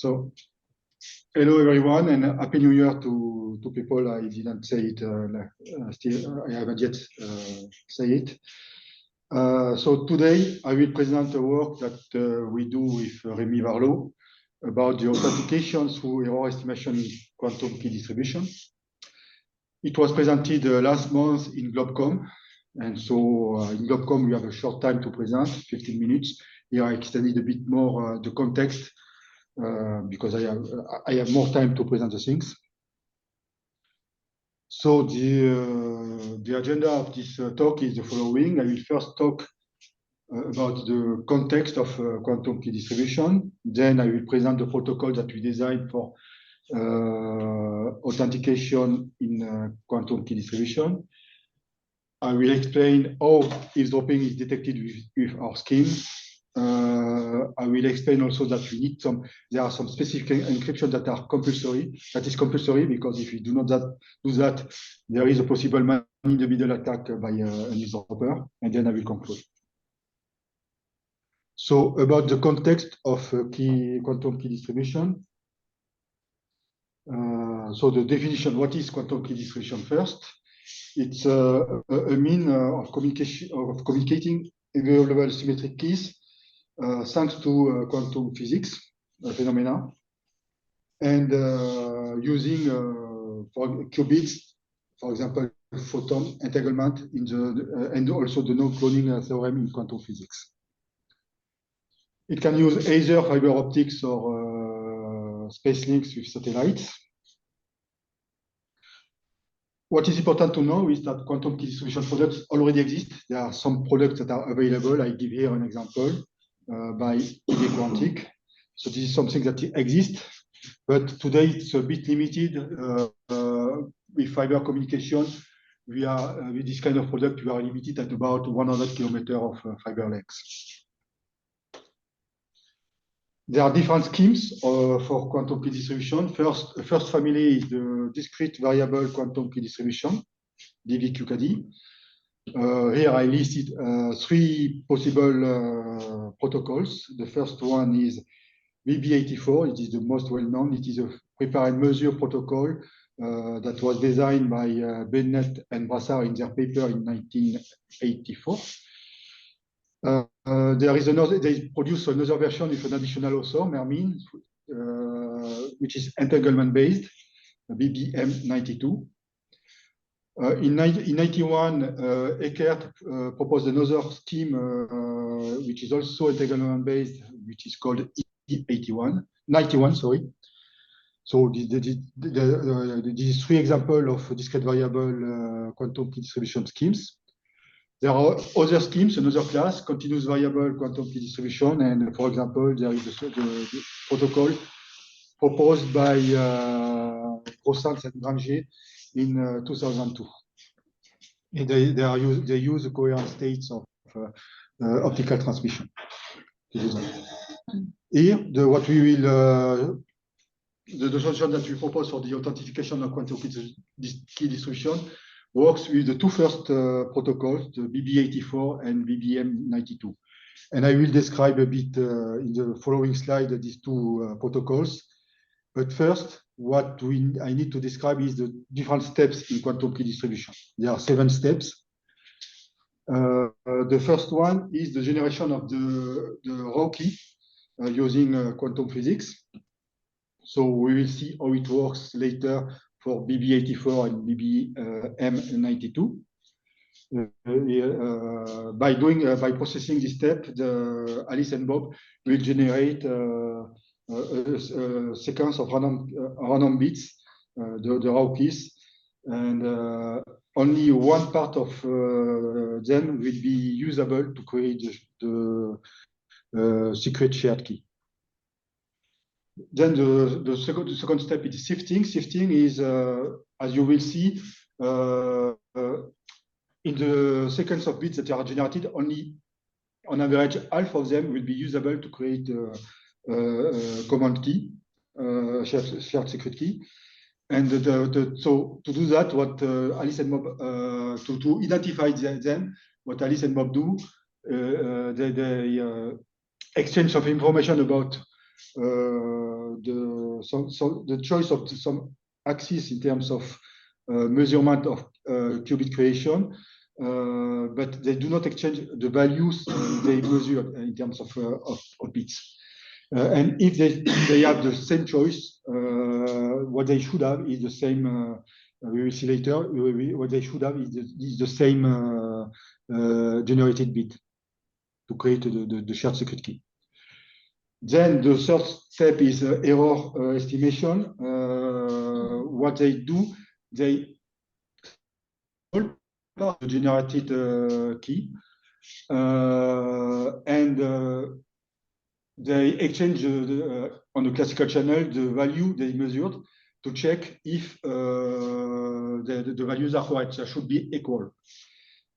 So, hello everyone, and Happy New Year to people. I didn't say it, still I haven't yet say it. So today I will present a work that we do with Rémi Varlot about the authentication through error estimation in quantum key distribution. It was presented last month in GlobeCom, and so in GlobeCom we have a short time to present, 15 minutes. Here I extended a bit more the context because I have more time to present the things. So the agenda of this talk is the following. I will first talk about the context of quantum key distribution. Then I will present the protocol that we designed for authentication in quantum key distribution. I will explain how eavesdropping is detected with our scheme. I will explain also that we need there are some specific encryption that are compulsory. That is compulsory because if you do not do that, there is a possible man-in-the-middle attack by an eavesdropper, and then I will conclude. So about the context of quantum key distribution. So the definition, what is quantum key distribution first? It's a mean of communicating available symmetric keys thanks to quantum physics phenomena, and using for qubits, for example, photon entanglement in the and also the no-cloning theorem in quantum physics. It can use either fiber optics or space links with satellites. What is important to know is that quantum key distribution products already exist. There are some products that are available. I give here an example by ID Quantic. So this is something that exists, but today it's a bit limited with fiber communication. With this kind of product, we are limited at about 100 kilometers of fiber length. There are different schemes for quantum key distribution. First family is the discrete variable quantum key distribution, DVQKD. Here I listed three possible protocols. The first one is BB84. It is the most well-known. It is a prepare and measure protocol that was designed by Bennett and Brassard in their paper in 1984. They produced another version with an additional author, Mermin, which is entanglement-based, BBM92. In 1991, Eckert proposed another scheme, which is also entanglement-based, which is called E91, sorry. So these three examples of discrete variable quantum key distribution schemes. There are other schemes, another class, continuous variable quantum key distribution, and for example, there is the protocol proposed by Grossans and Granger in 2002. And they use the coherent states of optical transmission. Here, the solution that we propose for the authentication of quantum key distribution works with the two first protocols, the BB84 and BBM92. And I will describe a bit in the following slide these two protocols. But first, what I need to describe is the different steps in quantum key distribution. There are 7 steps. The first one is the generation of the raw key using quantum physics. So we will see how it works later for BB84 and BBM92. By processing this step, Alice and Bob will generate a sequence of random bits, the raw keys, and only one part of them will be usable to create the secret shared key. Then the second step is sifting. Sifting is, as you will see, in the sequence of bits that are generated, only on average half of them will be usable to create a command key, shared secret key. And so to do that, what Alice and Bob, to identify them, what Alice and Bob do, they exchange of information about the choice of some axis in terms of measurement of qubit creation, but they do not exchange the values they measure in terms of bits. And if they have the same choice, what they should have is the same. We will see later. What they should have is the same generated bit to create the shared secret key. Then the third step is error estimation. What they do, they the generated key and they exchange on the classical channel the value they measured to check if the values are correct. They should be equal.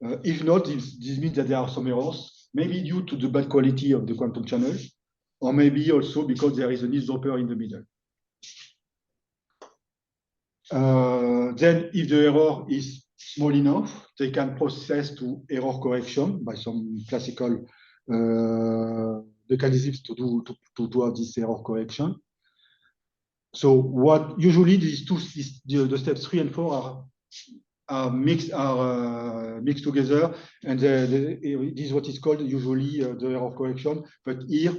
If not, this means that there are some errors, maybe due to the bad quality of the quantum channel, or maybe also because there is an eavesdropper in the middle. Then, if the error is small enough, they can process to error correction by some classical mechanisms to have this error correction. So, what usually the steps 3 and 4 are mixed together, and this is what is called usually the error correction. But here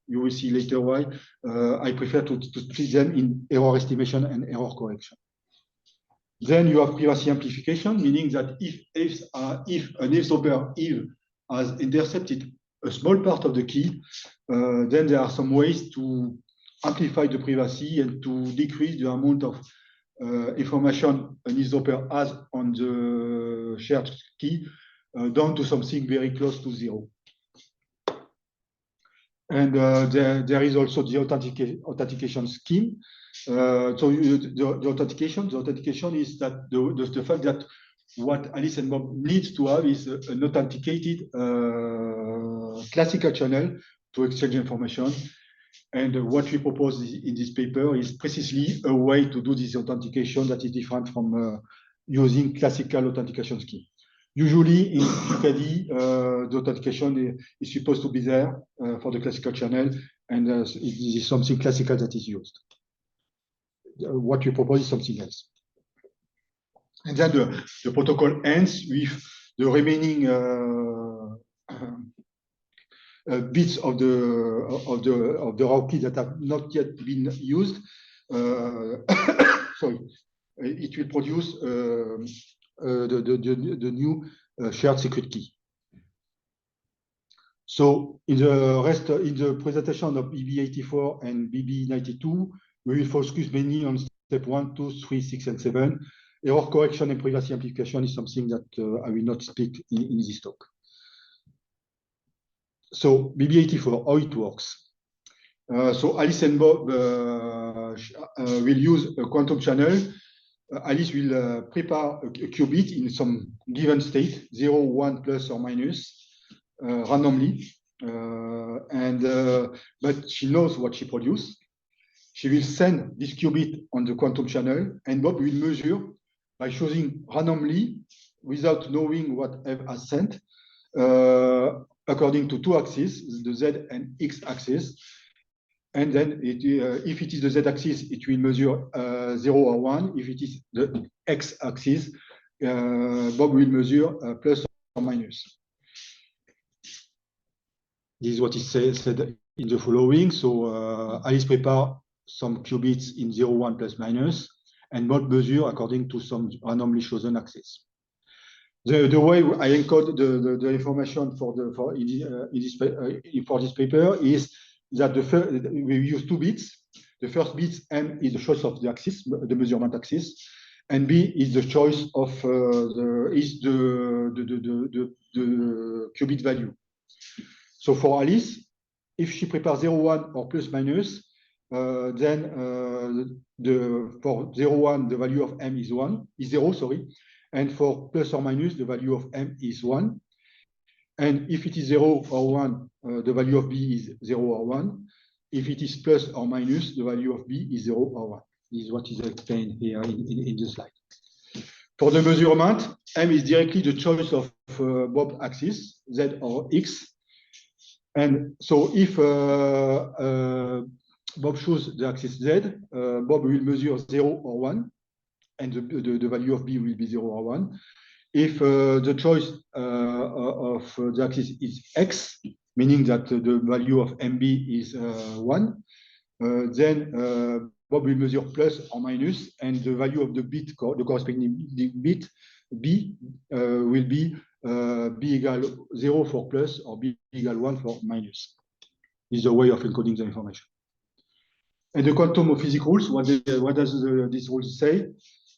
you will see later why I prefer to split them in error estimation and error correction. Then you have privacy amplification, meaning that if an eavesdropper has intercepted a small part of the key, then there are some ways to amplify the privacy and to decrease the amount of information an eavesdropper has on the shared key down to something very close to 0. And there is also the authentication scheme. So the authentication is that the fact that what Alice and Bob needs to have is an authenticated classical channel to exchange information. And what we propose in this paper is precisely a way to do this authentication that is different from using classical authentication scheme. Usually in QKD, the authentication is supposed to be there for the classical channel, and it is something classical that is used. What we propose is something else. And then the protocol ends with the remaining bits of the raw key that have not yet been used. Sorry, it will produce the new shared secret key. So in the presentation of BB84 and BB92, we will focus mainly on step 1, 2, 3, 6, and 7. Error correction and privacy amplification is something that I will not speak in this talk. So BB84, how it works. So Alice and Bob will use a quantum channel. Alice will prepare a qubit in some given state, 0, 1, plus or minus, randomly. But she knows what she produced. She will send this qubit on the quantum channel, and Bob will measure by choosing randomly, without knowing what Eve has sent, according to two axes, the Z and X axis. And then if it is the Z axis, it will measure 0 or 1. If it is the X axis, Bob will measure plus or minus. This is what is said in the following. So Alice prepare some qubits in 0, 1, plus, minus, and Bob measure according to some randomly chosen axis. The way I encode the information for this paper is that we use 2 bits. The first bit M is the choice of the axis, the measurement axis, and B is the choice of the qubit value. So for Alice, if she prepares 0, 1 or plus minus, then for 0, 1 the value of M is 0, sorry, and for plus or minus the value of M is 1. And if it is 0 or 1, the value of B is 0 or 1. If it is plus or minus, the value of B is 0 or 1. This is what is explained here in the slide. For the measurement, M is directly the choice of Bob axis, Z or X. And so if Bob shows the axis Z. Bob will measure 0 or 1, and the value of B will be 0 or 1. If the choice of the axis is X, meaning that the value of MB is 1, then Bob will measure plus or minus, and the value of the bit, the corresponding bit B, will be B equal 0 for plus or B equal 1 for minus. This is a way of encoding the information. And the quantum of physics rules, what does this rule say?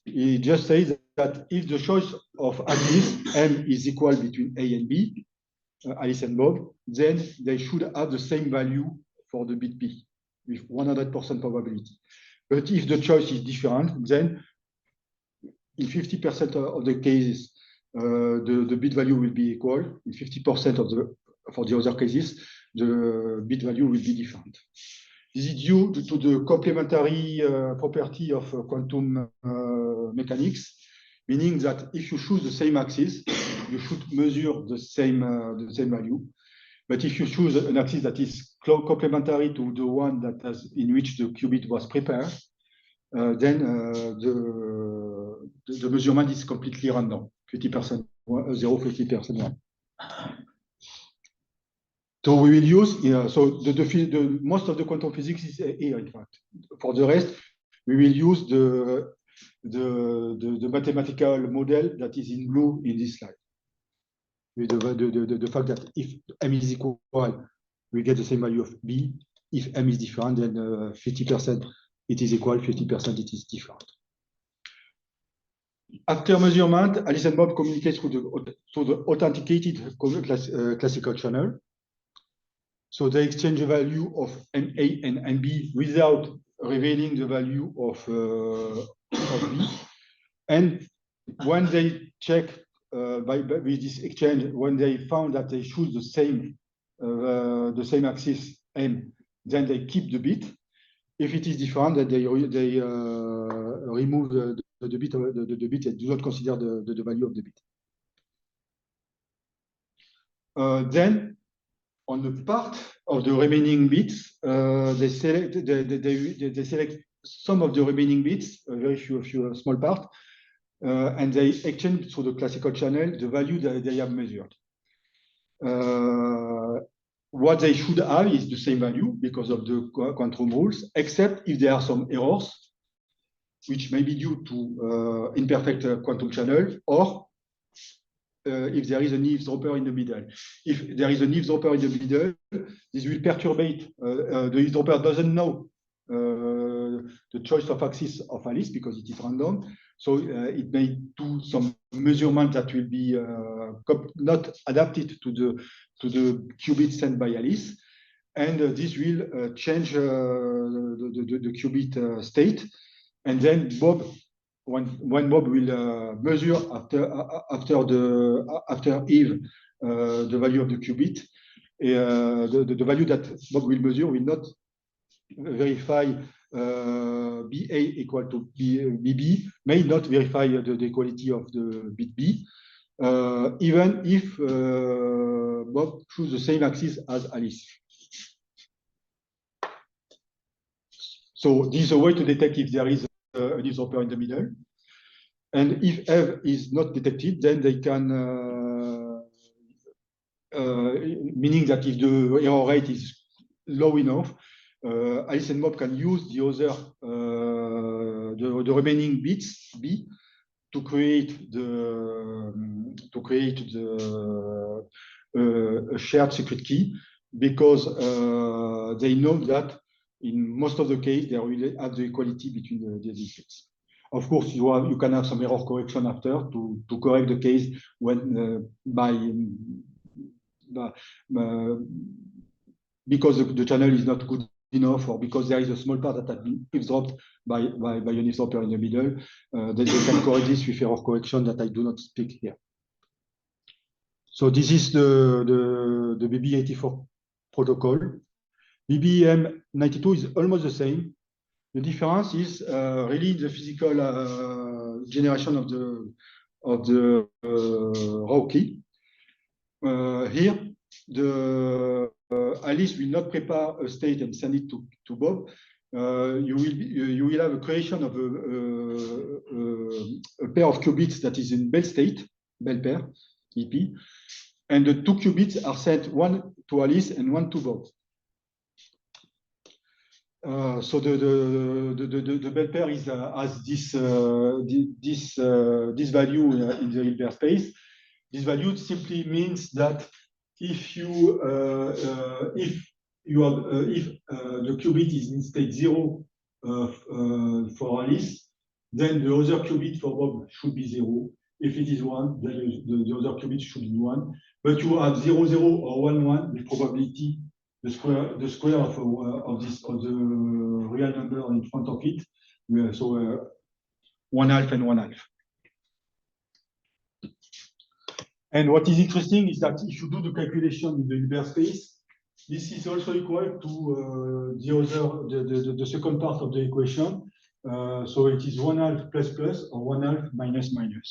It just says that if the choice of axis M is equal between A and B, Alice and Bob, then they should have the same value for the bit B with 100% probability. But if the choice is different, then in 50% of the cases, the bit value will be equal. In 50% for the other cases, the bit value will be different. This is due to the complementary property of quantum mechanics, meaning that if you choose the same axis, you should measure the same value. But if you choose an axis that is complementary to the one that in which the qubit was prepared, then the measurement is completely random, 50% 0, 50% 1. So we will use, the most of the quantum physics is here, in fact. For the rest, we will use the mathematical model that is in blue in this slide. With the fact that if M is equal, we get the same value of B. If M is different, then 50% it is equal, 50% it is different. After measurement, Alice and Bob communicate through the authenticated classical channel. So they exchange the value of MA and MB without revealing the value of B. And when they check with this exchange, when they found that they choose the same axis M, then they keep the bit. If it is different, then they remove the bit and do not consider the value of the bit. Then, on the part of the remaining bits, they select some of the remaining bits, a very few small part, and they exchange through the classical channel the value that they have measured. What they should have is the same value because of the quantum rules, except if there are some errors, which may be due to imperfect quantum channel, or if there is an eavesdropper in the middle. If there is an eavesdropper in the middle, this will perturbate. The eavesdropper doesn't know the choice of axis of Alice because it is random. So it may do some measurement that will be not adapted to the qubit sent by Alice. And this will change the qubit state. And then Bob, when Bob will measure after Eve the value of the qubit, the value that Bob will measure will not verify BA equal to BB, may not verify the equality of the bit B, even if Bob chooses the same axis as Alice. So this is a way to detect if there is an eavesdropper in the middle. And if Eve is not detected, then they can, meaning that if the error rate is low enough, Alice and Bob can use the other, the remaining bits B to create a shared secret key, because they know that in most of the case they will have the equality between the bits. Of course, you can have some error correction after to correct the case when because the channel is not good enough, or because there is a small part that has been eavesdropped by an eavesdropper in the middle, then they can correct this with error correction that I do not speak here. So this is the BB84 protocol. BBM92 is almost the same. The difference is really the physical generation of the raw key. Here, the Alice will not prepare a state and send it to Bob, you will have a creation of a pair of qubits that is in Bell state, Bell pair, EP, and the 2 qubits are sent, one to Alice and one to Bob. So the Bell pair is has this value in the Hilbert space. This value simply means that if the qubit is in state 0 for Alice, then the other qubit for Bob should be 0. If it is 1, then the other qubit should be 1. But you have 0, 0 or 1, 1 with probability the square of the real number in front of it. So 1/2 and 1/2. And what is interesting is that if you do the calculation in the Hilbert space, this is also equal to the second part of the equation. So it is 1/2 plus plus or 1/2 minus minus.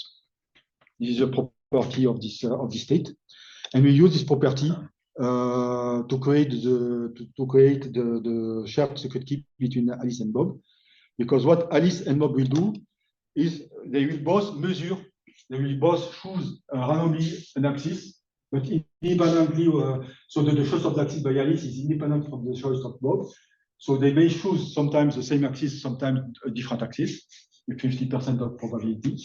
This is a property of this state, and we use this property to create the shared secret key between Alice and Bob, because what Alice and Bob will do is they will both measure. They will both choose randomly an axis, but independently. So the choice of the axis by Alice is independent from the choice of Bob. So they may choose sometimes the same axis, sometimes a different axis, with 50% of probability.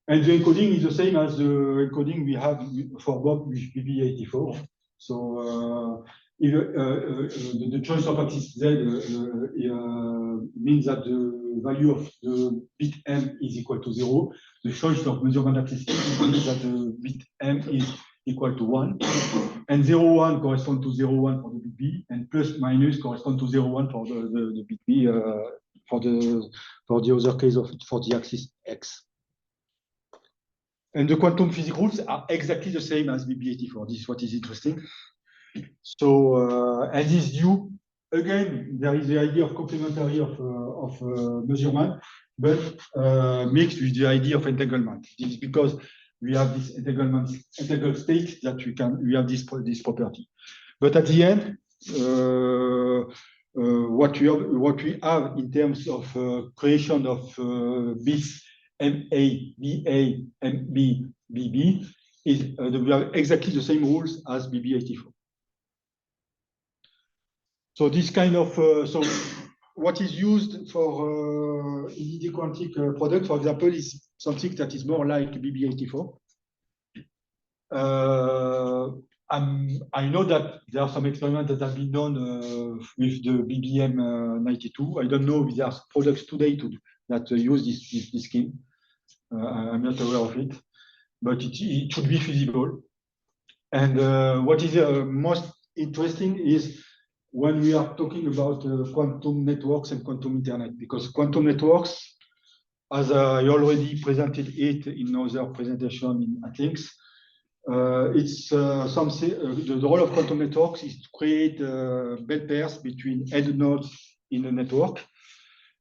And the encoding is the same as the encoding we have for Bob with BB84. So the choice of axis Z means that the value of the bit M is equal to 0. The choice of measurement axis means that the bit M is equal to 1. And 0, 1 correspond to 0, 1 for the bit B, and plus minus correspond to 0, 1 for the bit B for the other case for the axis X. And the quantum physics rules are exactly the same as BB84. This is what is interesting. So, and this due, again, there is the idea of complementary of measurement, but mixed with the idea of entanglement. This is because we have this integral state that we have this property. But at the end, what we have in terms of creation of bits MA, BA, MB, BB is we have exactly the same rules as BB84. So this kind of so what is used for EDD quantic product, for example, is something that is more like BB84. I know that there are some experiments that have been done with the BBM92. I don't know if there are products today that use this scheme. I'm not aware of it, but it should be feasible. And what is most interesting is when we are talking about quantum networks and quantum internet, because quantum networks, as I already presented it in another presentation in ATLINX, it's something. The role of quantum networks is to create bell pairs between end nodes in the network,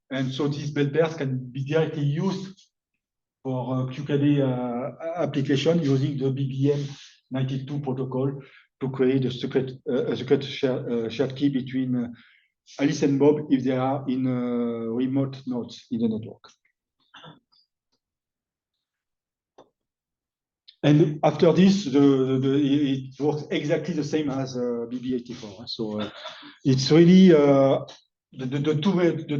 and so these bell pairs can be directly used for QKD application using the BBM92 protocol to create a secret shared key between Alice and Bob if they are in remote nodes in the network. And after this, it works exactly the same as BB84. So it's really the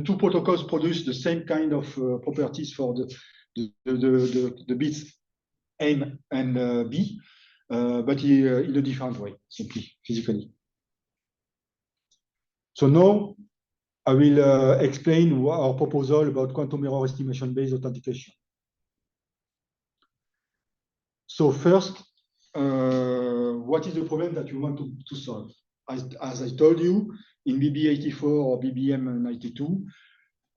two protocols produce the same kind of properties for the bits M and B, but in a different way, simply physically. So now I will explain our proposal about quantum error estimation-based authentication. So first, what is the problem that you want to solve? As I told you, in BB84 or BBM92,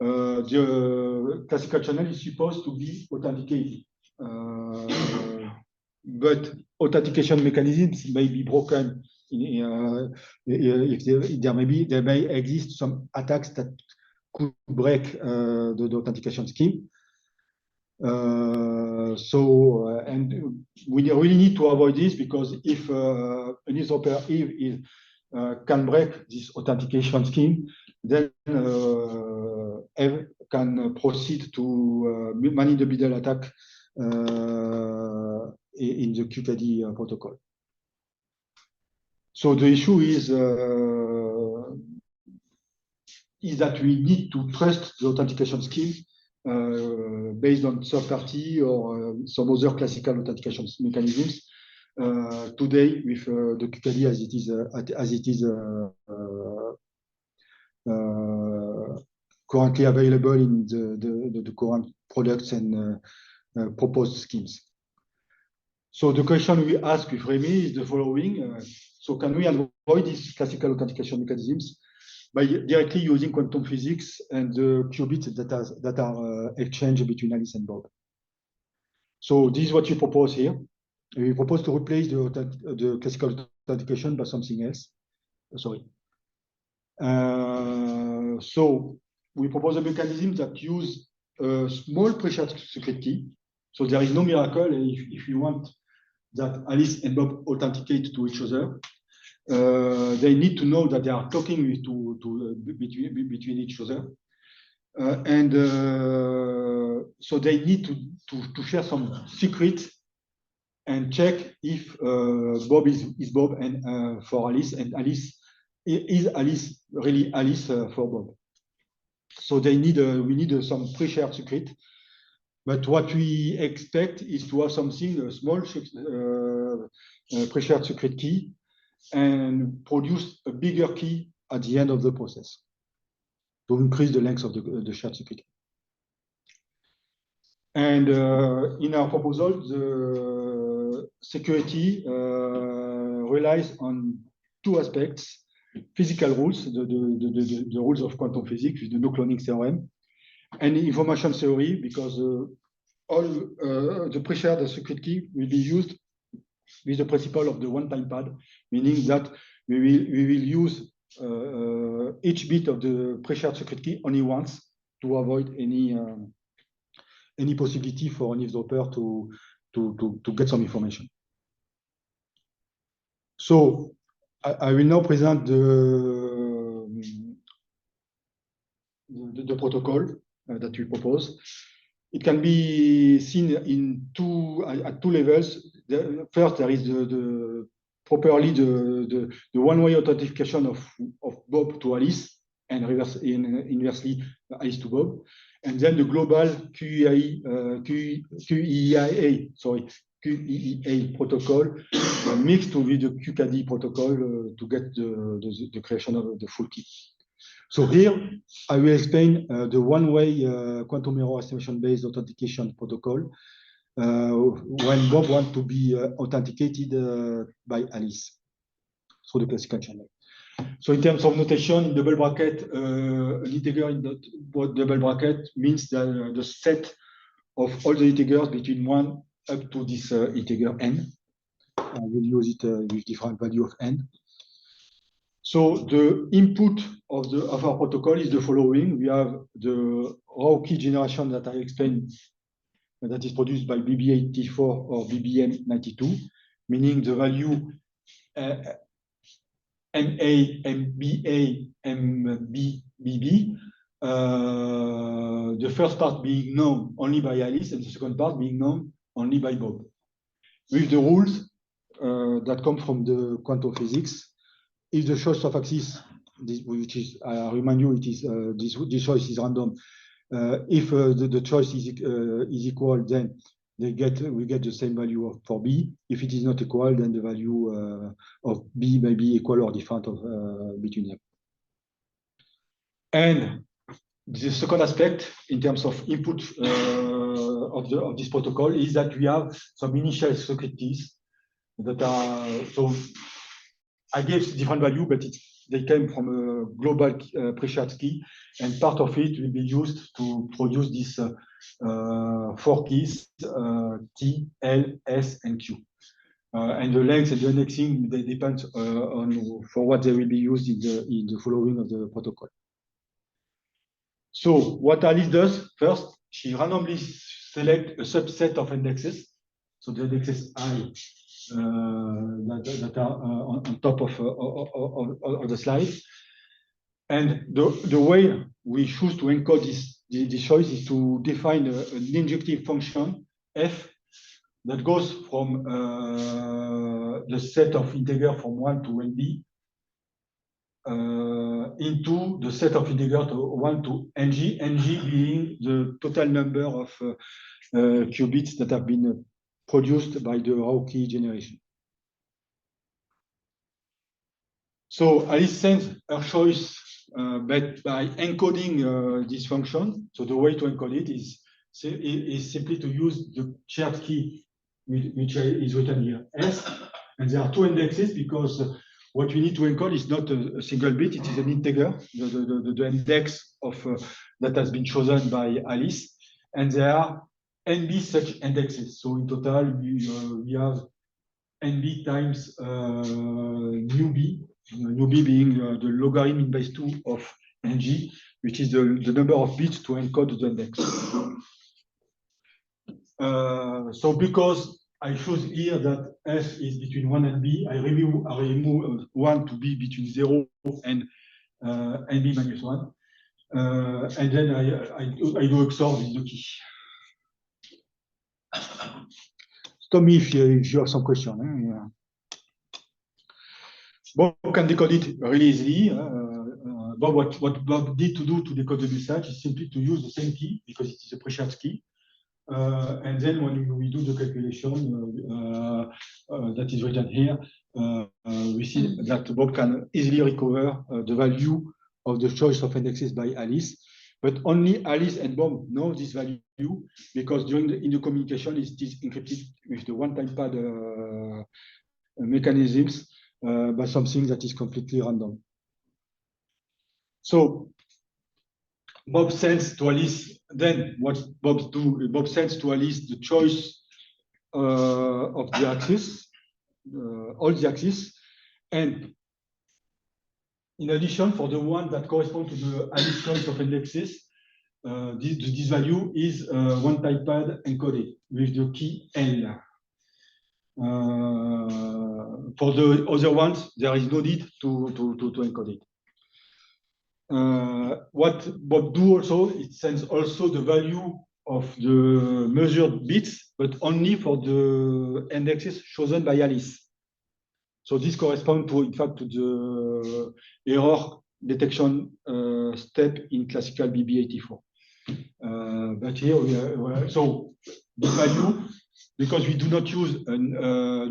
the classical channel is supposed to be authenticated. But authentication mechanisms may be broken. If there may exist some attacks that could break the authentication scheme. And we really need to avoid this, because if an usurper is can break this authentication scheme, then Eve can proceed to man in the middle attack in the QKD protocol. So the issue is that we need to trust the authentication scheme based on third party or some other classical authentication mechanisms. Today, with the QKD as it is currently available in the current products and proposed schemes. So the question we ask with Remy is the following. So can we avoid these classical authentication mechanisms by directly using quantum physics and the qubits that are exchanged between Alice and Bob? So this is what we propose here. We propose to replace the classical authentication by something else. Sorry. So we propose a mechanism that use a small pre-shared secret key. So there is no miracle if you want that Alice and Bob authenticate to each other. They need to know that they are talking between each other. So they need to share some secret and check if Bob is Bob and for Alice, and Alice is Alice really Alice for Bob. So we need some pre-shared secret. But what we expect is to have something, a small pre-shared secret key, and produce a bigger key at the end of the process to increase the length of the shared secret. And in our proposal, the security relies on two aspects: physical rules, the rules of quantum physics with the no cloning theorem, and information theory, because all the pre-shared secret key will be used with the principle of the one-time pad, meaning that we will use each bit of the pre-shared secret key only once to avoid any possibility for an eavesdropper to get some information. So I will now present the protocol that we propose. It can be seen at two levels. First, there is properly the one-way authentication of Bob to Alice, and inversely Alice to Bob, and then the global QEEA protocol mixed with the QKD protocol to get the creation of the full key. So here I will explain the one-way quantum error estimation-based authentication protocol when Bob wants to be authenticated by Alice through the classical channel. So in terms of notation, in double bracket, an integer in double bracket means that the set of all the integers between 1 up to this integer n. I will use it with different value of n. So the input of our protocol is the following. We have the raw key generation that I explained, that is produced by BB84 or BBM92, meaning the value MA, MBA, MB, BB. The first part being known only by Alice, and the second part being known only by Bob. With the rules that come from the quantum physics, if the choice of axis, which is, I remind you, it is this choice is random. If the choice is equal, then we get the same value for B. If it is not equal, then the value of B may be equal or different between them. And the second aspect in terms of input of this protocol is that we have some initial secret keys that are, so I gave different value, but they came from a global pre-shared key, and part of it will be used to produce these 4 keys, T, L, S, and Q. And the length and the indexing, they depend on for what they will be used in the following of the protocol. So what Alice does first, she randomly selects a subset of indexes. So the indexes I that are on top of the slide. And the way we choose to encode this choice is to define an injective function f that goes from the set of integer from 1 to NB into the set of integer to 1 to ng, ng being the total number of qubits that have been produced by the Rauki generation. So Alice sends her choice but by encoding this function. So the way to encode it is simply to use the shared key, which is written here, S. And there are two indexes because what we need to encode is not a single bit, it is an integer, the index of that has been chosen by Alice. And there are NB such indexes. So in total, we have NB times nu b, being the logarithm in base 2 of ng, which is the number of bits to encode the index. So because I choose here that f is between 1 and b, I remove 1 to be between 0 and nb minus 1. And then I do XOR with the key. Stop me if you have some question. Yeah. Bob can decode it really easily. Bob, what Bob did to decode the message is simply to use the same key because it is a pre-shared key. And then when we do the calculation that is written here, we see that Bob can easily recover the value of the choice of indexes by Alice. But only Alice and Bob know this value because during the communication, it is encrypted with the one-time pad mechanisms by something that is completely random. So Bob sends to Alice, then what Bob do? Bob sends to Alice the choice of the axis, all the axes, and in addition, for the one that correspond to the Alice choice of indexes, this value is one-time pad encoded with the key L. For the other ones, there is no need to encode it. What Bob do also, it sends also the value of the measured bits, but only for the indexes chosen by Alice. So this corresponds to, in fact, to the error detection step in classical BB84. But here so the value, because we do not use an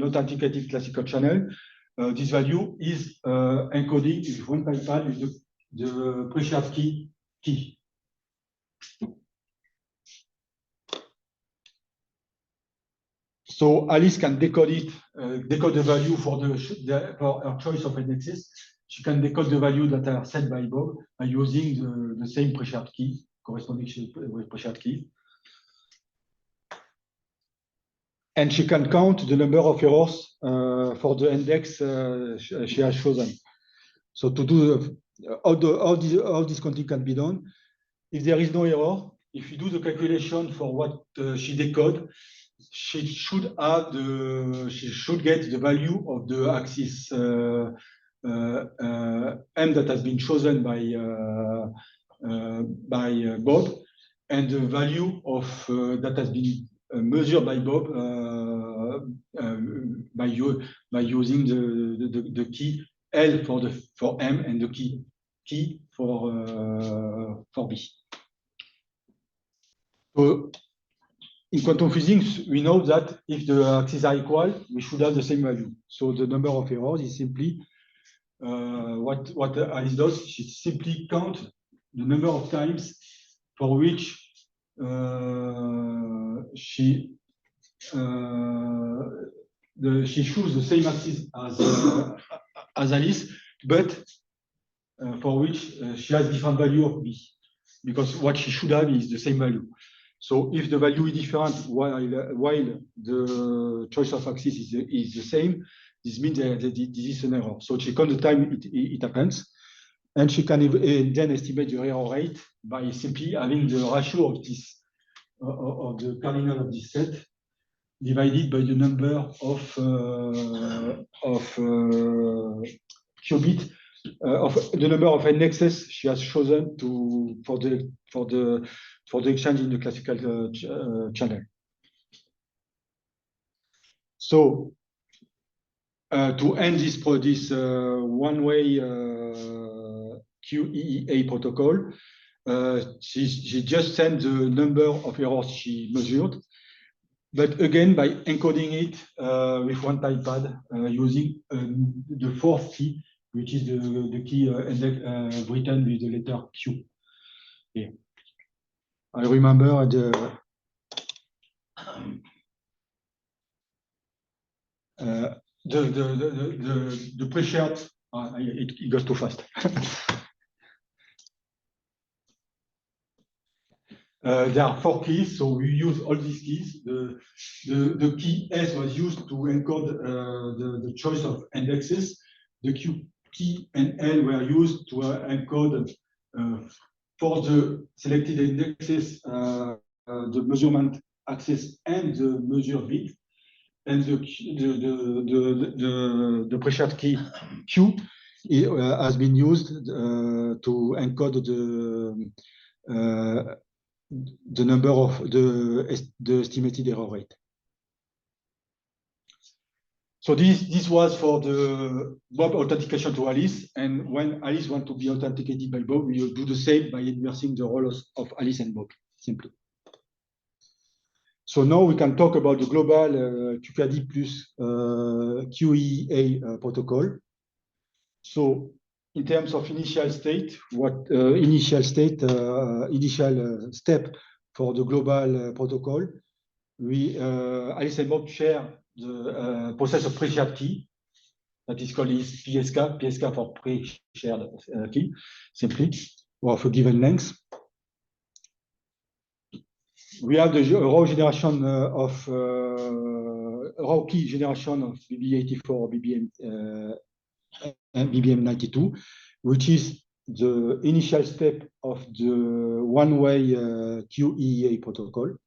authenticated classical channel, this value is encoded with one-time pad with the pre-shared key. So Alice can decode it, decode the value for her choice of indexes. She can decode the value that are set by Bob by using the same pre-shared key, corresponding with pre-shared key. And she can count the number of errors for the index she has chosen. So to do all this counting can be done. If there is no error, if you do the calculation for what she decode, she should get the value of the axis M that has been chosen by Bob, and the value of that has been measured by Bob by using the key L for M and the key for B. So in quantum physics, we know that if the axes are equal, we should have the same value. So the number of errors is simply what Alice does. She simply counts the number of times for which she chooses the same axis as Alice, but for which she has different value of B, because what she should have is the same value. So if the value is different while the choice of axis is the same, this means that this is an error. So she counts the time it happens, and she can then estimate the error rate by simply having the ratio of this of the cardinal of this set divided by the number of qubit of the number of indexes she has chosen for the exchange in the classical channel. So to end this one-way QEEA protocol, she just sent the number of errors she measured, but again by encoding it with one typepad using the fourth key, which is the key written with the letter Q. Okay. I remember the pre-shared. It goes too fast. There are 4 keys, so we use all these keys. The key S was used to encode the choice of indexes. The Q key and L were used to encode for the selected indexes the measurement axis and the measure bit. And the pre-shared key Q has been used to encode the number of the estimated error rate. So this was for the Bob authentication to Alice, and when Alice wants to be authenticated by Bob, we do the same by inversing the roles of Alice and Bob, simply. So now we can talk about the global QKD plus QEA protocol. So in terms of initial state, initial step for the global protocol, Alice and Bob share the process of pre-shared key that is called PSK for pre-shared key, simply, or of a given length. We have the raw generation of raw key generation of BB84 or BBM92, which is the initial step of the one-way QEEA protocol.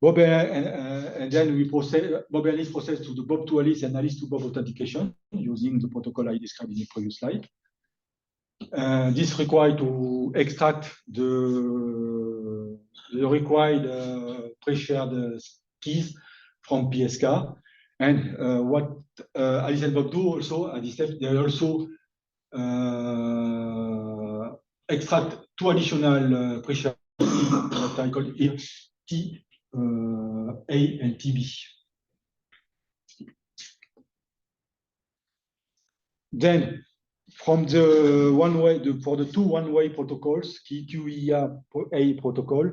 Bob and then we process Bob and Alice process to the Bob to Alice and Alice to Bob authentication using the protocol I described in the previous slide. This required to extract the required pre-shared keys from PSK. And what Alice and Bob do also at this step, they also extract 2 additional pre-shared keys that I call here T, A, and TB. Then, from the one-way, for the 2 one-way protocols, QEA protocol,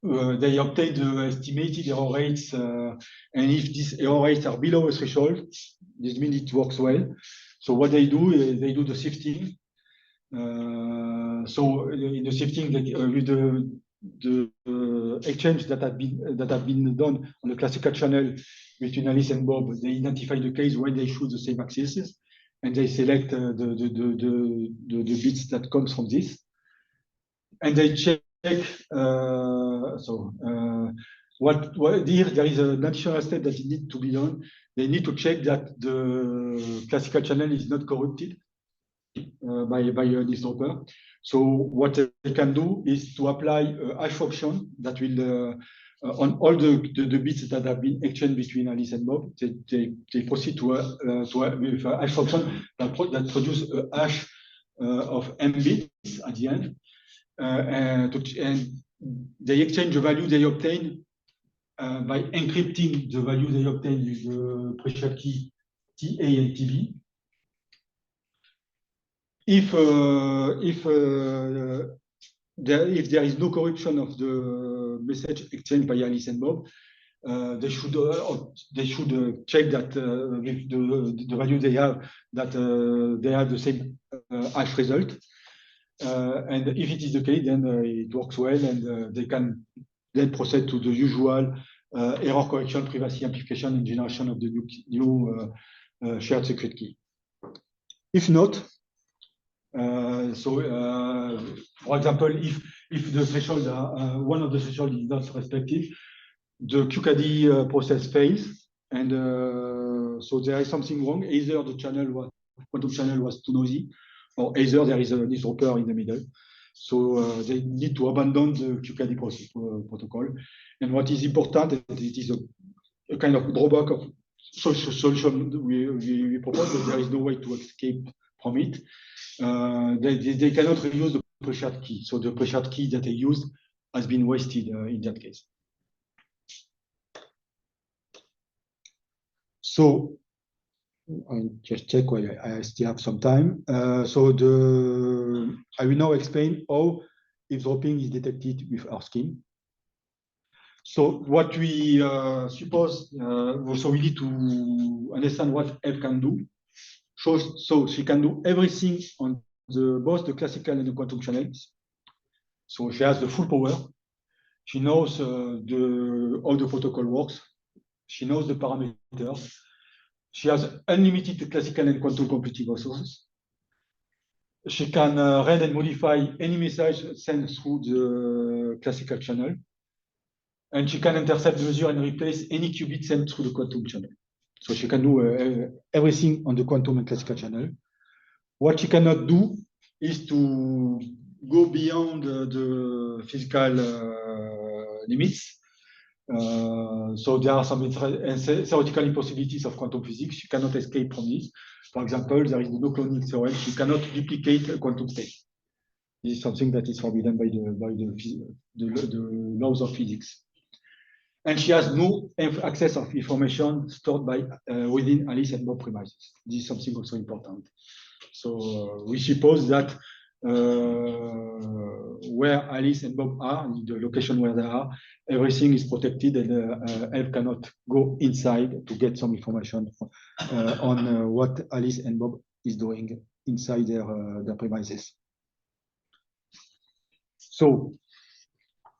they obtain the estimated error rates, and if these error rates are below a threshold, this means it works well. So what they do is they do the sifting. So in the sifting, with the exchange that have been done on the classical channel between Alice and Bob, they identify the case when they choose the same axes, and they select the bits that comes from this, and they check. What here there is an additional step that needs to be done. They need to check that the classical channel is not corrupted by a disturber. So what they can do is to apply a hash function that will on all the bits that have been exchanged between Alice and Bob. They proceed with a hash function that produce a hash of m bits at the end. And they exchange the value they obtain by encrypting the value they obtain with the pre-shared key TA and TB. If there is no corruption of the message exchanged by Alice and Bob, they should check that with the value they have, that they have the same hash result. And if it is the case, then it works well, and they can then proceed to the usual error correction, privacy amplification, and generation of the new shared secret key. If not, For example, if the threshold, one of the threshold is not respected, the QKD process fails, and so there is something wrong. Either the quantum channel was too noisy, or either there is an eavesdropper in the middle. So they need to abandon the QKD protocol. And what is important, it is a kind of drawback of solution we propose, but there is no way to escape from it. They cannot reuse the pre-shared key. So the pre-shared key that they used has been wasted in that case. So I'll just check why I still have some time. I will now explain how eavesdropping is detected with our scheme. So what we suppose, so we need to understand what Eve can do. So she can do everything on both the classical and the quantum channels. So she has the full power. She knows how the protocol works. She knows the parameters. She has unlimited classical and quantum computing resources. She can read and modify any message sent through the classical channel. And she can intercept, measure, and replace any qubit sent through the quantum channel. So she can do everything on the quantum and classical channel. What she cannot do is to go beyond the physical limits. So there are some theoretical impossibilities of quantum physics. She cannot escape from this. For example, there is the no-cloning theorem. She cannot duplicate a quantum state. This is something that is forbidden by the laws of physics. And she has no access of information stored by within Alice and Bob premises. This is something also important. So we suppose that where Alice and Bob are, the location where they are, everything is protected, and Eve cannot go inside to get some information on what Alice and Bob is doing inside their premises. So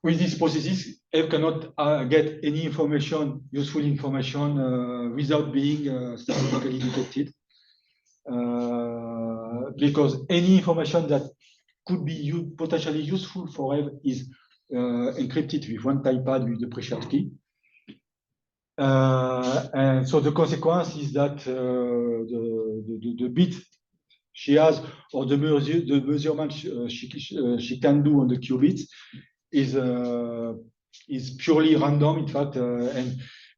with these processes, Eve cannot get any information, useful information, without being statistically detected. Because any information that could be potentially useful for Eve is encrypted with one typepad with the pre-shared key. And so the consequence is that the bit she has, or the measurement she can do on the qubits is purely random, in fact,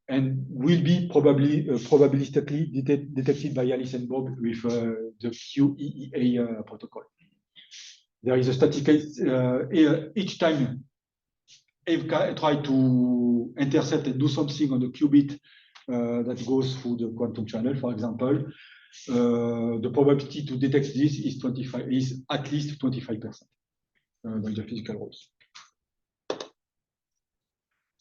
and will be probably probabilistically detected by Alice and Bob with the QEEA protocol. There is a statistical each time Eve try to intercept and do something on the qubit that goes through the quantum channel, for example, the probability to detect this is at least 25% by the physical rules.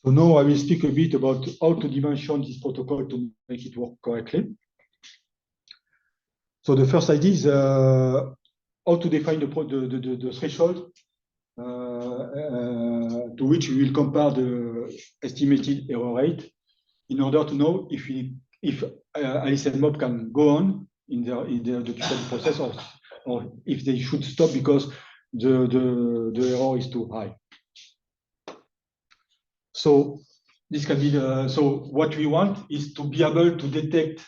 So now I will speak a bit about how to dimension this protocol to make it work correctly. So the first idea is how to define the threshold to which we will compare the estimated error rate in order to know if Alice and Bob can go on in the QKD process, or if they should stop because the error is too high. So this can be so what we want is to be able to detect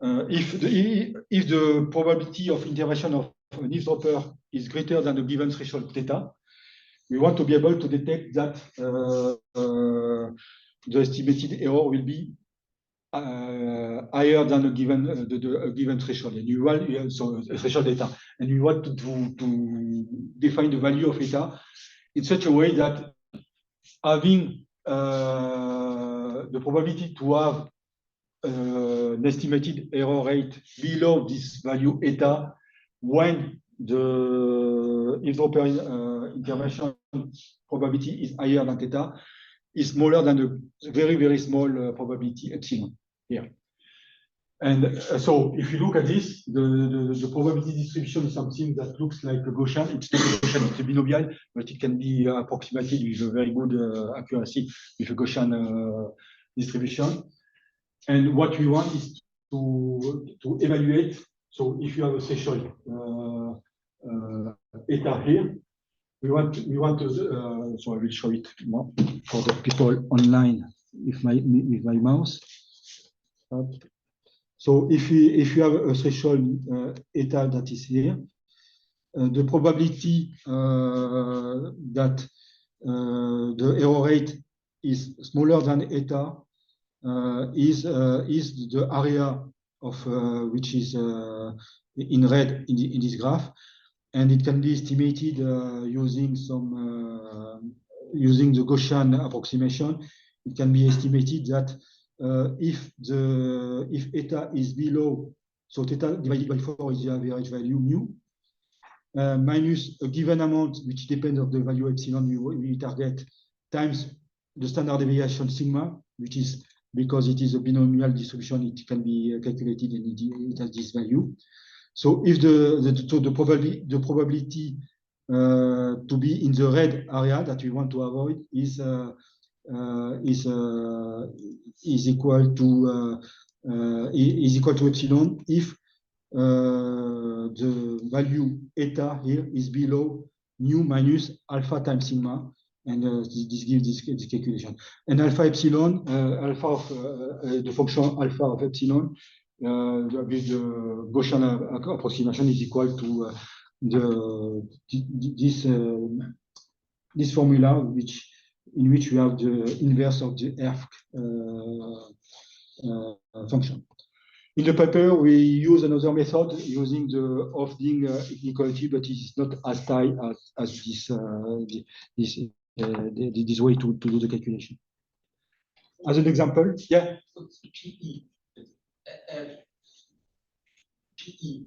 if the probability of intervention of an eavesdropper is greater than a given threshold theta. We want to be able to detect that the estimated error will be higher than a given threshold, and you want so threshold theta, and we want to define the value of theta in such a way that having the probability to have an estimated error rate below this value eta when the eavesdropper intervention probability is higher than theta is smaller than the very, very small probability epsilon here. And so if you look at this, the probability distribution is something that looks like a Gaussian. It's not a Gaussian, it's a binomial, but it can be approximated with a very good accuracy with a Gaussian distribution. And what we want is to evaluate. So if you have a threshold eta here. We want to. So I will show it more for the people online with my mouse. So if you have a threshold eta that is here, the probability that the error rate is smaller than eta is the area of which is in red in this graph, and it can be estimated using the Gaussian approximation. It can be estimated that if eta is below, so theta divided by 4 is the average value mu, minus a given amount which depends on the value epsilon we target, times the standard deviation sigma, which is, because it is a binomial distribution, it can be calculated and it has this value. So if the probability to be in the red area that we want to avoid is equal to epsilon if the value eta here is below mu minus alpha times sigma, and this gives this calculation. And alpha epsilon, alpha of the function alpha of epsilon with the Gaussian approximation is equal to this formula, in which we have the inverse of the ERF function. In the paper, we use another method using the Hofding inequality, but it is not as tight as this way to do the calculation. As an example, yeah. PE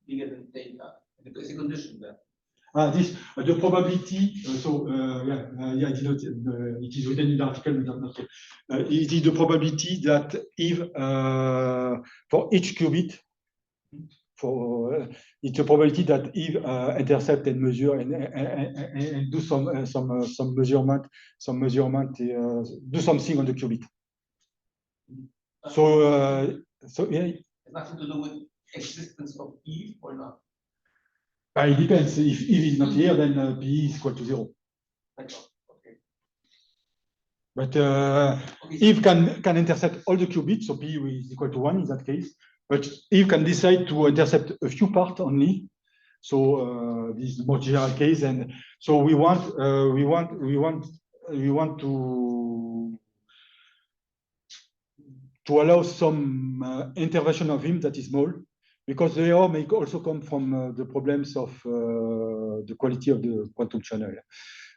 bigger than theta. It's a condition there. This the probability. Yeah, it is written in the article, but not here. It is the probability that if for each qubit, it's a probability that if intercept and measure and do some measurement, do something on the qubit. So yeah. It's nothing to do with existence of Eve or not. It depends. If Eve is not here, then P is equal to 0. Okay. But Eve can intercept all the qubits, so P is equal to 1 in that case. But Eve can decide to intercept a few parts only. So this is the more general case, and so we want to allow some intervention of him that is small, because the error may also come from the problems of the quality of the quantum channel.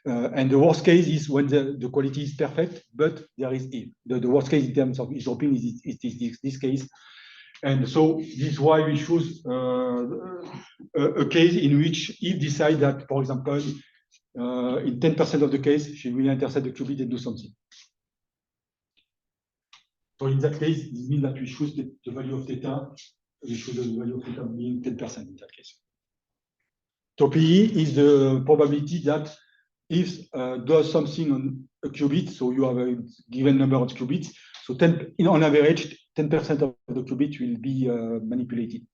And the worst case is when the quality is perfect, but there is Eve. The worst case in terms of eavesdropping is this case. And so this is why we choose a case in which Eve decides that, for example, in 10% of the case, she will intercept the qubit and do something. So in that case, it means that we choose the value of theta. We choose the value of theta being 10% in that case. So PE is the probability that if does something on a qubit, so you have a given number of qubits, so on average, 10% of the qubit will be manipulated.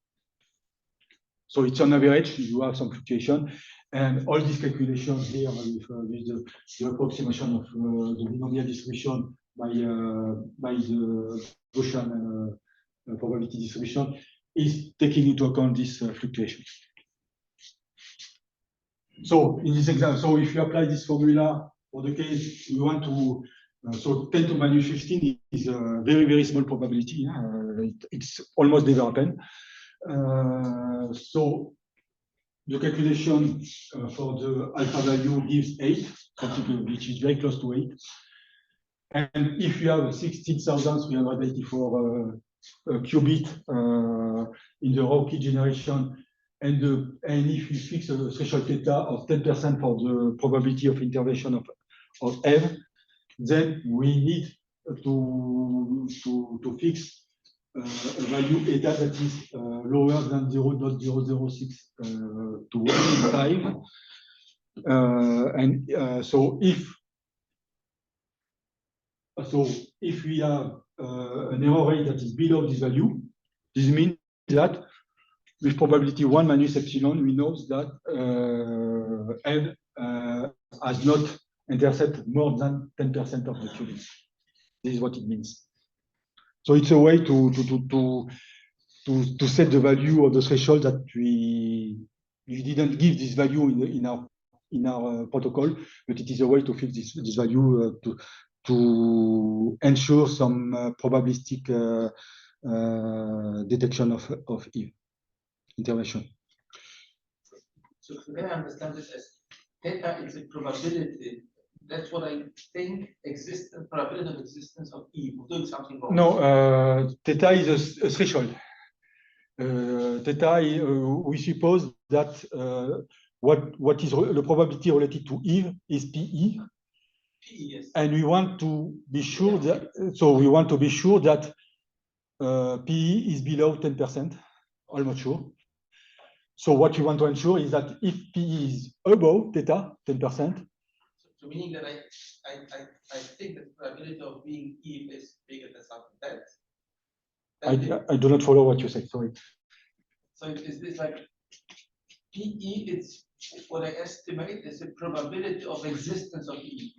So it's on average, you have some fluctuation, and all these calculations here with the approximation of the binomial distribution by the Gaussian probability distribution is taking into account this fluctuation. So in this example, so if you apply this formula for the case you want to, so 10 to minus 15 is a very, very small probability. It's almost never happen. So the calculation for the alpha value gives 8, which is very close to 8. And if you have 16,384 qubit in the raw key generation, and if you fix a threshold theta of 10% for the probability of intervention of F, then we need to fix a value eta that is lower than 0.006 to 5. So if we have an error rate that is below this value, this means that with probability 1 minus epsilon, we know that L has not intercepted more than 10% of the qubits. This is what it means. So it's a way to set the value of the threshold that we didn't give this value in our protocol, but it is a way to fix this value to ensure some probabilistic detection of Eve intervention. So can I understand this as theta is a probability? That's what I think exists, the probability of existence of Eve, of doing something wrong. No, theta is a threshold. Theta, we suppose that what is the probability related to Eve is PE. Yes. And we want to be sure that, so we want to be sure that PE is below 10%, almost sure. So what you want to ensure is that if PE is above theta, 10%. So meaning that I think that the probability of being Eve is bigger than something that. I do not follow what you say, sorry. So is this like PE, it's what I estimate is the probability of existence of Eve.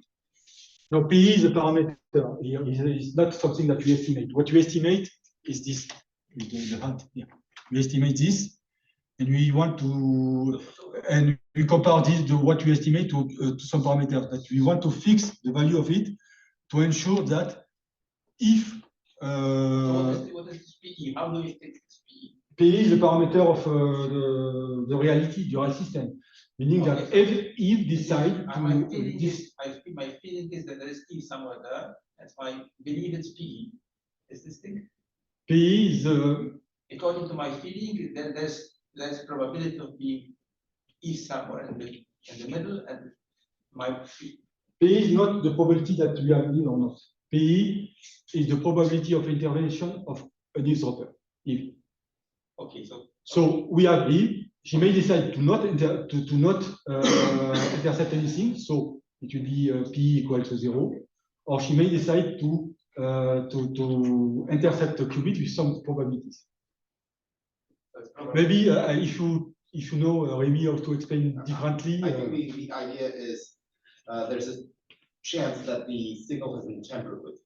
No, PE is a parameter. It's not something that we estimate. What we estimate is this. We estimate this, and we want to, and we compare this to what we estimate to some parameters that we want to fix the value of it to ensure that if. What is this PE? How do we fix this PE? PE is a parameter of the reality, the real system. Meaning that if decide to my feeling is that there is Eve somewhere there. That's why I believe it's PE. Is this thing? PE is according to my feeling, then there's probability of being Eve somewhere in the middle, and my PE is not the probability that we have Eve or not. PE is the probability of intervention of an eavesdropper, Eve. Okay, so we have Eve. She may decide to not intercept anything, so it will be P equal to 0, or she may decide to intercept a qubit with some probabilities. Maybe if you know, Rémi, how to explain it differently. I think the idea is there's a chance that the signal has been tampered with.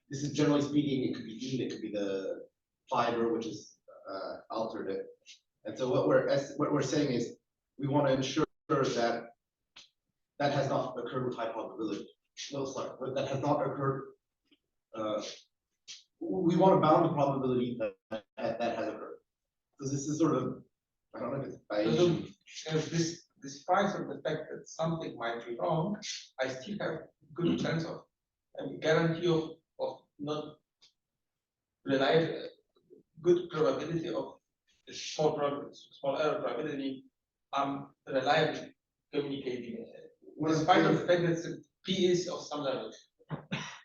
This is generally speaking, it could be Eve, it could be the fiber, which is altered it. And so what we're saying is we want to ensure that that has not occurred with high probability. No, sorry, that has not occurred. We want to bound the probability that has occurred. So this is sort of, I don't know if it's Bayesian. Despite of the fact that something might be wrong, I still have good chance of guarantee of not reliable, good probability of small error probability. I'm reliably communicating. Despite of the fact that P is of some level.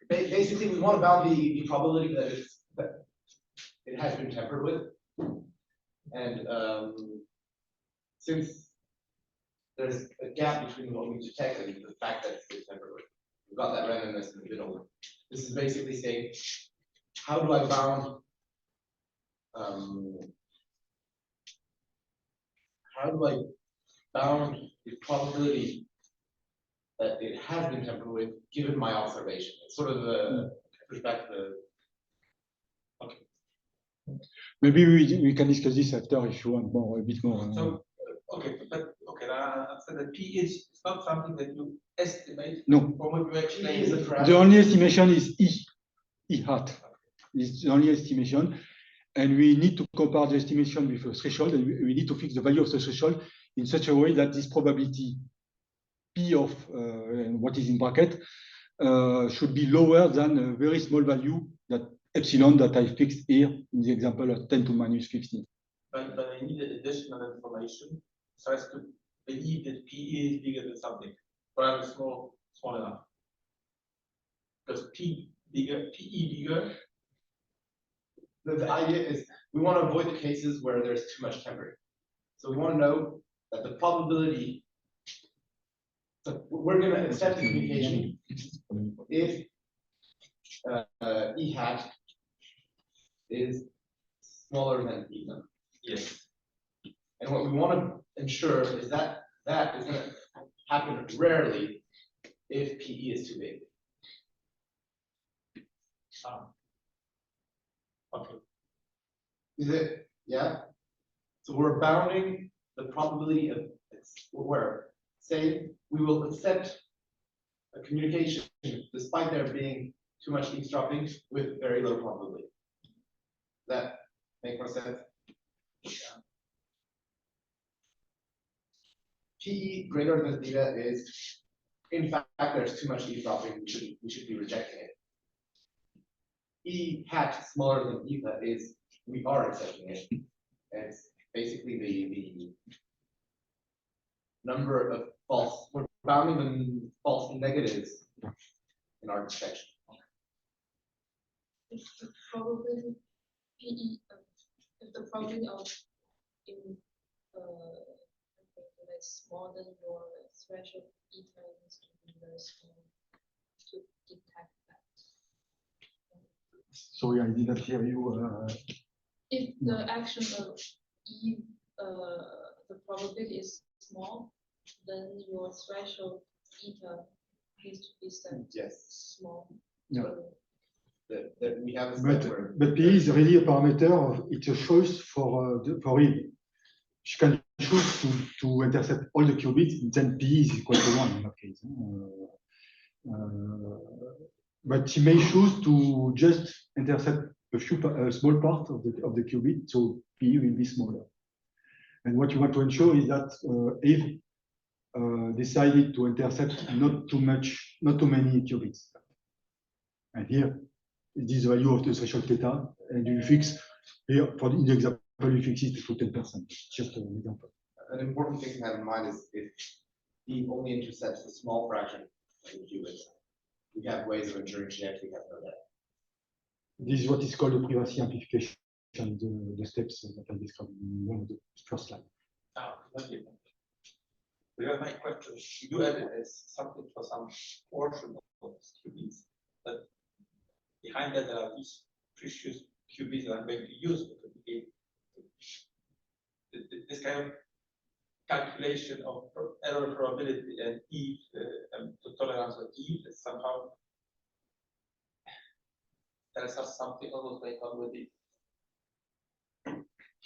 Basically, we want to bound the probability that it has been tampered with, and since there's a gap between what we detect and the fact that it's been tampered with, we've got that randomness in the middle. This is basically saying, how do I bound? How do I bound the probability that it has been tampered with, given my observation? It's sort of a perspective. Okay. Maybe we can discuss this after if you want a bit more. So, okay, I said that P is not something that you estimate. No. From what you explain. The only estimation is E hat. It's the only estimation. And we need to compare the estimation with a threshold, and we need to fix the value of the threshold in such a way that this probability P of what is in bracket should be lower than a very small value, that epsilon that I fixed here in the example of 10 to minus 15. But I needed additional information so as to believe that P is bigger than something, rather small enough. Because PE bigger. The idea is we want to avoid the cases where there's too much tempering. So we want to know that the probability, so we're going to accept the communication if E hat is smaller than E. Yes. And what we want to ensure is that that is going to happen rarely if PE is too big. Okay. Is it? Yeah. So we're bounding the probability of where, say, we will accept a communication despite there being too much eavesdropping with very low probability. Does that make more sense? PE greater than theta is, in fact, there's too much eavesdropping. We should be rejecting it. E hat smaller than theta is, we are accepting it. And it's basically the number of false, we're bounding the false negatives in our detection. If the probability PE, if the probability of in is more than your threshold eta needs to be very small to detect that. Sorry, I didn't hear you. If the action of E, the probability is small, then your threshold eta needs to be set Yes. small. Yeah. So That we have a step where But PE is really a parameter of, it's a choice for Eve. She can choose to intercept all the qubits, then PE is equal to 1 in that case. But she may choose to just intercept a small part of the qubit, so PE will be smaller. And what you want to ensure is that Eve decided to intercept not too many qubits. And here, it is the value of the threshold theta, and you fix here for the example, you fix it to 10%. Just an example. an important thing to have in mind is if E only intercepts a small fraction of the qubits, we have ways of ensuring she actually has no data. This is what is called the privacy amplification, the steps that I described in one of the first slides. Okay. Because my question, you added as something for some portion of qubits, but behind that there are these precious qubits that I'm going to use this kind of calculation of error probability and E, the tolerance of E is somehow tells us something almost like on with the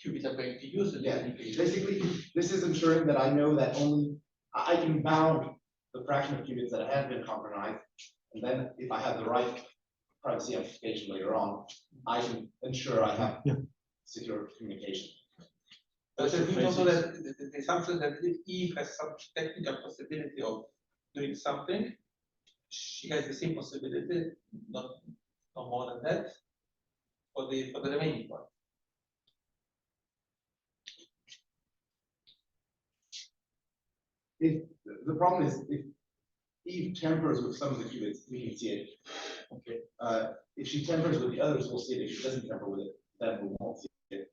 qubits I'm going to use. Yeah, basically, this is ensuring that I know that only I can bound the fraction of qubits that have been compromised, and then if I have the right privacy amplification later on, I can ensure I have secure communication. But it means also that the assumption that if Eve has some technical possibility of doing something, she has the same possibility, not more than that, for the remaining part. If the problem is if Eve tampers with some of the qubits, we can see it. Okay. If she tampers with the others, we'll see it. If she doesn't tamper with it, then we won't see it.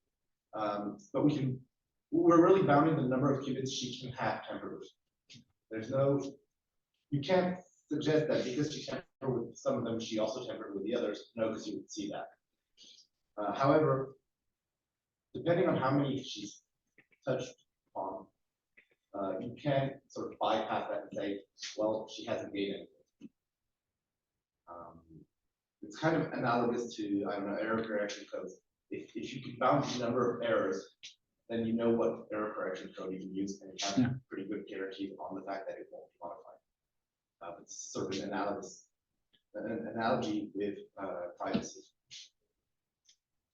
But we're really bounding the number of qubits she can have tampered with. There's no, you can't suggest that because she tampered with some of them, she also tampered with the others. No, because you would see that. However, depending on how many she's touched on, you can sort of bypass that and say, well, she hasn't gained anything. It's kind of analogous to, I don't know, error correction codes. If you can bound the number of errors, then you know what error correction code you can use, and you have pretty good guarantee on the fact that it won't be modified. It's sort of an analogy with privacy.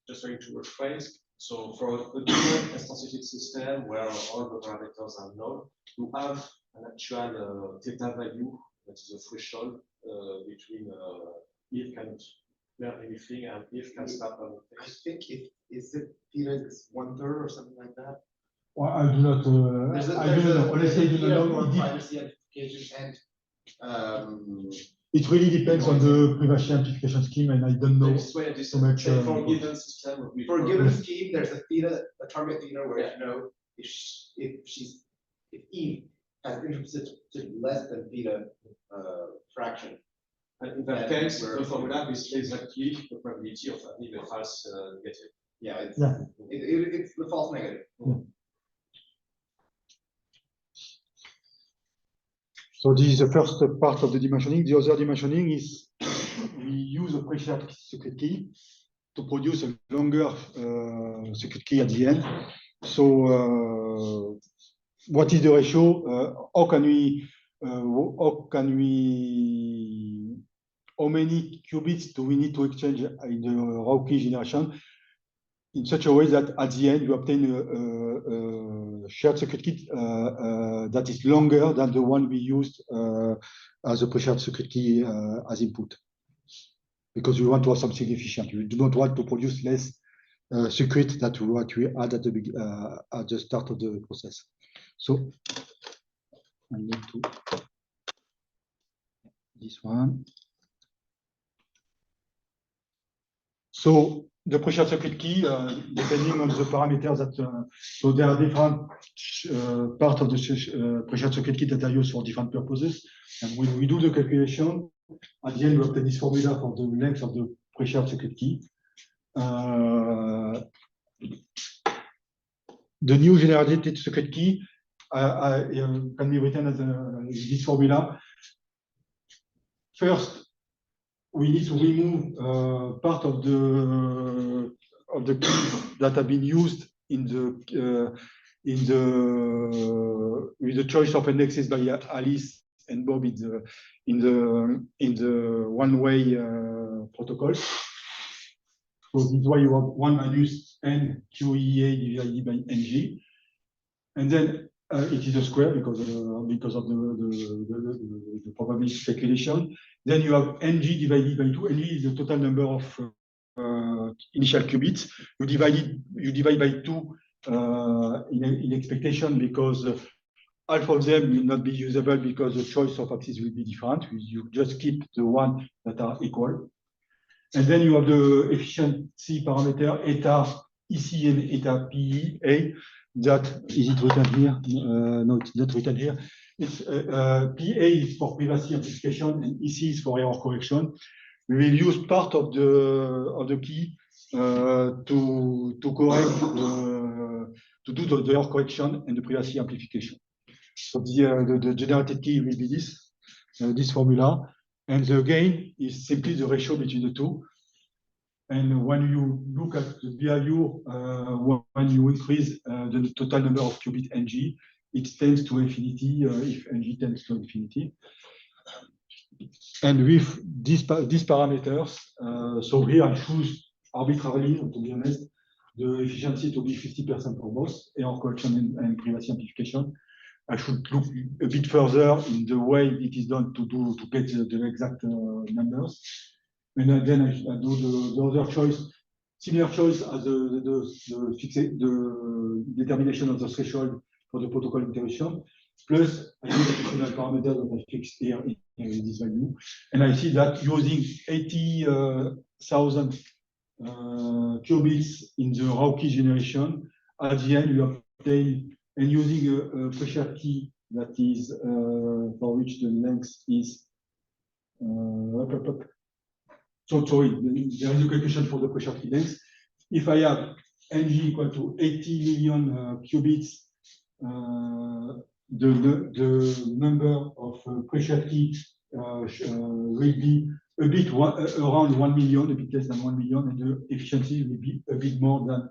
Just trying to rephrase. So for a given instantiated system where all the parameters are known, you have an actual theta value that is a threshold between if can learn anything and if can start on I think is it theta is 1/3 or something like that. Well, I do not. I do not know. Honestly, I do not know. Privacy amplification and it really depends on the privacy amplification scheme, and I don't know so much. For a given system, for a given scheme, there's a theta, a target theta, where you know if Eve has intercepted less than theta fraction. And in that case, the formula is exactly the probability of having a false negative. Yeah, it's the false negative. So this is the first part of the dimensioning. The other dimensioning is we use a pre-shared secret key to produce a longer secret key at the end. So what is the ratio? How many qubits do we need to exchange in the raw key generation in such a way that at the end you obtain a shared circuit key that is longer than the one we used as a pre-shared circuit key as input? Because you want to have something efficient. You do not want to produce less circuit than what we had at the start of the process. So I need to this one. So the pre-shared circuit key, depending on the parameters that, so there are different parts of the pre-shared circuit key that are used for different purposes. And when we do the calculation, at the end we obtain this formula for the length of the pre-shared circuit key. The new generated circuit key can be written as this formula. First, we need to remove part of the keys that have been used in the with the choice of indexes by Alice and Bob in the one-way protocols. So this is why you have 1 minus n QEA divided by NG, and then it is a square because of the probability calculation. Then you have Ng divided by 2. Ng is the total number of initial qubits. You divide by 2 in expectation because half of them will not be usable because the choice of axis will be different. You just keep the one that are equal. And then you have the efficiency parameter eta EC and eta PEA. That is it written here? No, it's not written here. It's PA is for privacy amplification and EC is for error correction. We will use part of the key to correct to do the error correction and the privacy amplification. So the generated key will be this formula, and the gain is simply the ratio between the two. And when you look at the behavior, when you increase the total number of qubit Ng, it tends to infinity if Ng tends to infinity. And with these parameters, so here I choose arbitrarily, to be honest, the efficiency to be 50% for both error correction and privacy amplification. I should look a bit further in the way it is done to get the exact numbers. And then I do the other choice, similar choice as the determination of the threshold for the protocol iteration. Plus, I use additional parameters that I fixed here in this value. And I see that using 80,000 qubits in the raw key generation, at the end, you obtain, and using a pre-shared key that is, for which the length is, so sorry, there is a calculation for the pre-shared key length. If I have Ng equal to 80 million qubits, the number of pre-shared key will be a bit around 1 million, a bit less than 1 million, and the efficiency will be a bit more than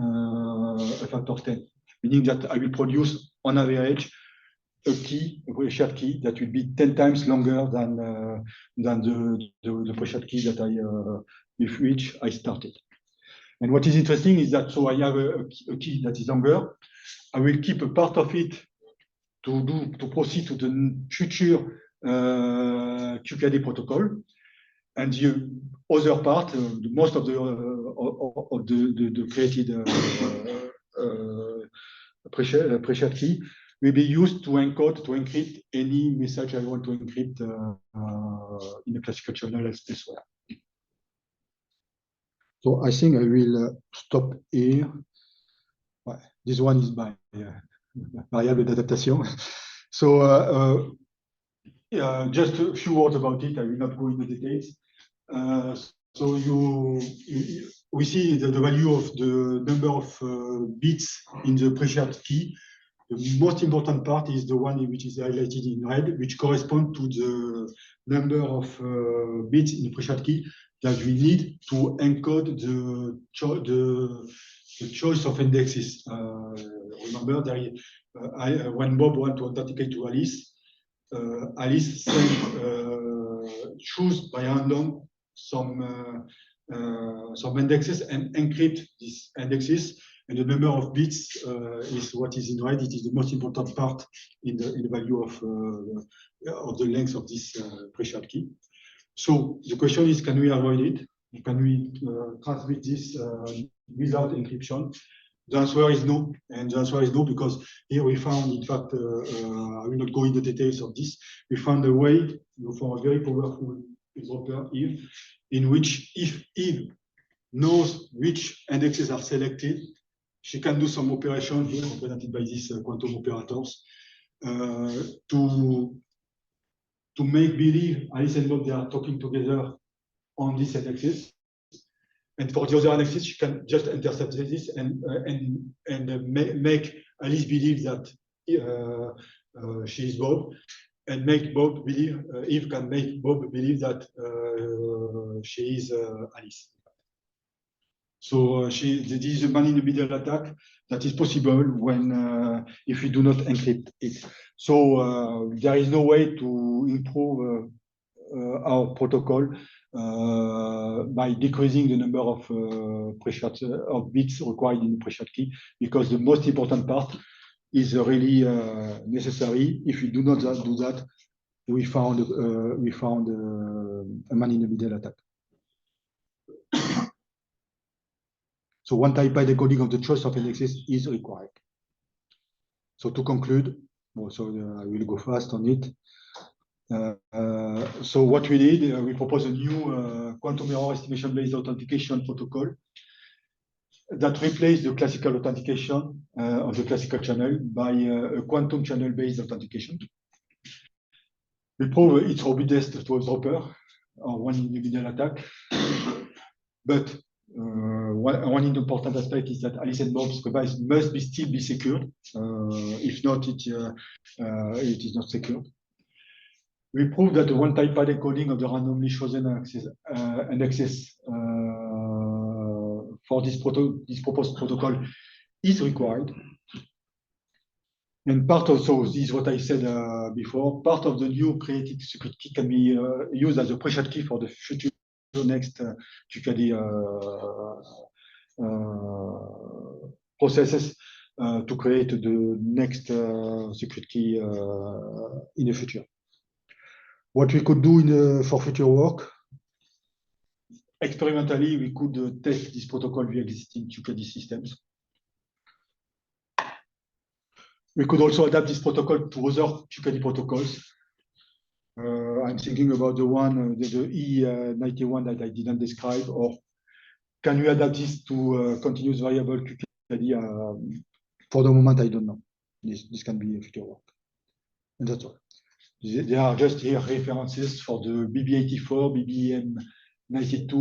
a factor of 10, meaning that I will produce on average a key, a pre-shared key that will be 10 times longer than the pre-shared key that with which I started. And what is interesting is that, so I have a key that is longer. I will keep a part of it to proceed to the future QKD protocol, and the other part, most of the created pre-shared key will be used to encode, to encrypt any message I want to encrypt in the classical channel as well. So I think I will stop here. Well, this one is my variable d'adaptation. So just a few words about it. I will not go into details. So we see the value of the number of bits in the pre-shared key The most important part is the one which is highlighted in red, which corresponds to the number of bits in the pre-shared key that we need to encode the choice of indexes. Remember, there is, when Bob wants to authenticate to Alice, Alice choose by random some indexes and encrypt these indexes. And the number of bits is what is in red. It is the most important part in the value of the length of this pre-shared key. So the question is, can we avoid it? Can we transmit this without encryption? The answer is no, and the answer is no, because here we found, in fact, I will not go into the details of this, we found a way for a very powerful eavesdropper, Eve, in which if Eve knows which indexes are selected, she can do some operation here represented by these quantum operators to make believe Alice and Bob they are talking together on this indexes. And for the other indexes, she can just intercept this and make Alice believe that she is Bob, and make Bob believe, Eve can make Bob believe that she is Alice. So this is a man-in-the-middle attack that is possible when if we do not encrypt it. So there is no way to improve our protocol by decreasing the number of of bits required in the pre-shared key, because the most important part is really necessary. If we do not do that, we found a man-in-the-middle attack. So one type by decoding of the choice of indexes is required. So to conclude, also I will go fast on it. So what we did, we propose a new quantum error estimation-based authentication protocol that replaced the classical authentication of the classical channel by a quantum channel-based authentication. We prove it's robust to eavesdropper or one-in-the-middle attack, but one important aspect is that Alice and Bob's device must still be secured. If not, it is not secured. We prove that the one-type pad encoding of the randomly chosen indexes for this proposed protocol is required. And part of, so this is what I said before, part of the new created secret key can be used as a pre-shared key for the future next QKD processes to create the next secret key in the future. What we could do for future work, experimentally, we could test this protocol via existing QKD systems. We could also adapt this protocol to other QKD protocols. I'm thinking about the one, the E91 that I didn't describe, or can we adapt this to continuous variable QKD? For the moment, I don't know. This can be a future work. And that's all. There are just here references for the BB84, BBM92,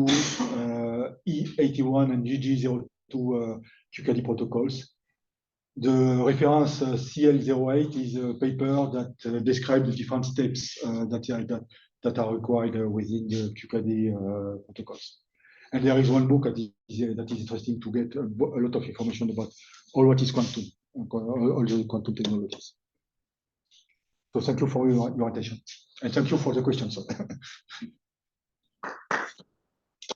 E81, and GG02 QKD protocols. The reference CL08 is a paper that describes the different steps that are required within the QKD protocols. And there is one book that is interesting to get a lot of information about all what is quantum, all the quantum technologies. So thank you for your attention, and thank you for the questions.